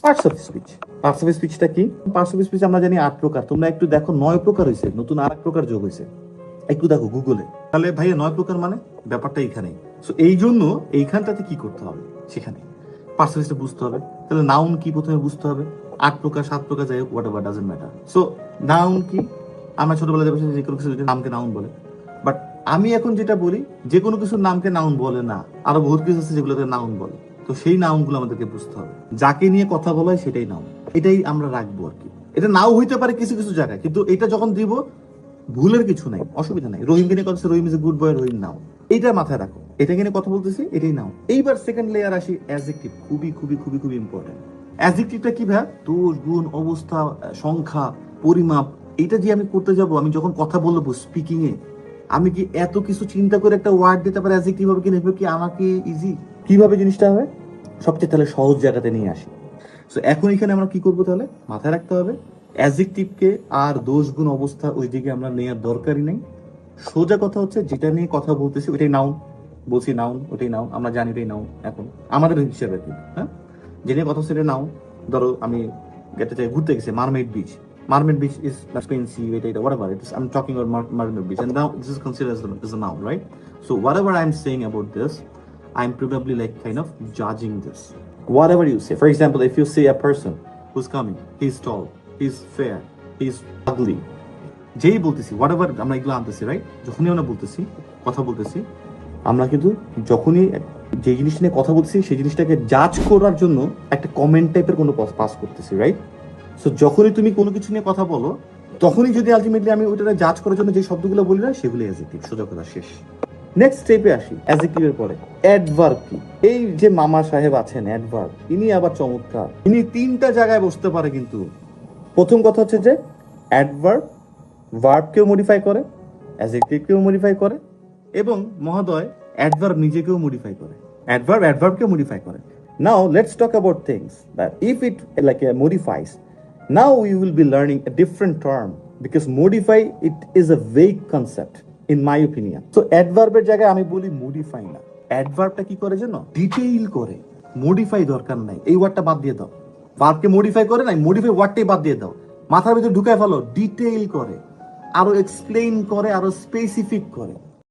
Parts of speech. Parts of স্পিচটা কি? Parts of speech আমরা জানি 8 প্রকার। তোমরা একটু দেখো 9 প্রকার হয়েছে, নতুন আর এক প্রকার যোগ হয়েছে। একটু দেখো গুগলে। তাহলে ভাইয়া 9 প্রকার মানে ব্যাপারটা এইখানেই। সো এই জন্য এইখানটাতে কি করতে হবে, সেখানে পার্টস অফ স্পিচটা বুঝতে হবে। তাহলে নাউন কি প্রথমে বুঝতে হবে। 8 প্রকার 7 প্রকার যাই হোক, what ever, doesn't matter. So noun কি? আমরা ছোটবেলায় যে কোনো কিছু নামকে নাউন বলে। বাট আমি এখন যেটা বলি, যে কোনো কিছুর নামকে নাউন বলে না, আরো বহুত কিছু আছে যেগুলোকে নাউন বলে। তো সেই নাউনগুলো আমাদেরকে বুঝতে হবে। যাকে নিয়ে কথা বলা হয় সেটাই নাউন। এটাই আমরা রাখবো আর কি। এটা নাও হইতে পারে কিছু কিছু জায়গায়, কিন্তু এটা যখন দিব ভুলের কিছু নাই, অসুবিধা নাই। রহিমকে নিয়ে কথা, রহিম ইজ এ গুড বয়, রহিম নাও। এইটা মাথায় রাখো, এটাকে নিয়ে কথা বলতেছি, এটাই নাও। এইবার সেকেন্ড লেয়ার আসি, অ্যাডজেক্টিভ। খুবই খুবই খুবই খুবই ইম্পর্টেন্ট। অ্যাডজেক্টিভটা কি ভাই? দোষ, গুণ, অবস্থা, সংখ্যা, পরিমাপ। এটা দিয়ে আমি করতে যাব, আমি যখন কথা বলবো স্পিকিং এ, আমি কি এত কিছু চিন্তা করে একটা ওয়ার্ড দিতে পারি অ্যাডজেক্টিভ হবে কি না, কি আমাকে ইজি কিভাবে জিনিসটা হবে সবচেয়ে তাহলে সহজ জায়গাতে নিয়ে আসি। সো এখন এখানে আমরা কি করবো তাহলে মাথায় রাখতে হবে, অ্যাডজেক্টিভকে আর দোষ গুণ অবস্থা ওই দিকে আমরা নেওয়ার দরকারই নেই। সোজা কথা হচ্ছে যেটা নিয়ে কথা বলতেছি ওইটাই নাউন। বলছি নাউন, ওটাই নাউন, আমরা জানি ওটাই নাউন এখন আমাদের হিসাবে কি। হ্যাঁ, যে নিয়ে কথা হচ্ছে এটা নাউন। ধরো আমি যেতে চাই, ঘুরতে গেছি mermaid beach. Mermaid beach is expensive, whatever it is. I'm talking about Mermaid beach, and now this is considered as a noun, right? So whatever I'm saying about this, I'm probably like kind of judging this. Whatever you say, for example, if you see a person who's coming, he's tall, he's fair, he's ugly, যেই বলতেছি whatever আমরা এগুলো আনতেছি, right? যখনই আমরা বলতেছি, কথা বলতেছি, আমরা কিন্তু যখনই যে জিনিস নিয়ে কথা বলতেছি সেই জিনিসটাকে জাজ করার জন্য একটা কমেন্ট টাইপের কোনো পাস করতেছি, রাইট? সো যখনই তুমি কোনো কিছু নিয়ে কথা বলো, তখনই যদি আলটিমেটলি আমি ওইটা জাজ করার জন্য যে শব্দগুলো বলি না, সেগুলো অ্যাডজেক্টিভ। সোজা কথা শেষ। নেক্সট স্টেপে আসি, অ্যাডজেক্টিভের পরে অ্যাডভার্ব কি? এই যে মামা সাহেব আছেন, অ্যাডভার্ব, ইনি আবার চমৎকার। ইনি 3টা জায়গায় বসতে পারে কিন্তু। প্রথম কথা হচ্ছে যে অ্যাডভার্ব ভার্বকেও মডিফাই করে, অ্যাডজেক্টিভকেও মডিফাই করে, এবং মহোদয় অ্যাডভার্ব নিজেকেও মডিফাই করে। অ্যাডভার্ব অ্যাডভার্বকে মডিফাই করে। Now let's talk about things that if it like modifies, now we will be learning a different term because modify it is a vague concept in my opinion. So adverb এর জায়গায় আমি বলি modify না। adverbটা কি করে জানো? Detail করে। modify দরকার নাই, এই ওয়ার্ডটা বাদ দিয়ে দাও। ভার্বকে মডিফাই করে নাই, modify ওয়ার্ডটাই বাদ দিয়ে দাও। মাথার ভিতরে ঢুকায় ফেলো, ডিটেইল করে, আরো এক্সপ্লেইন করে, আরো স্পেসিফিক করে।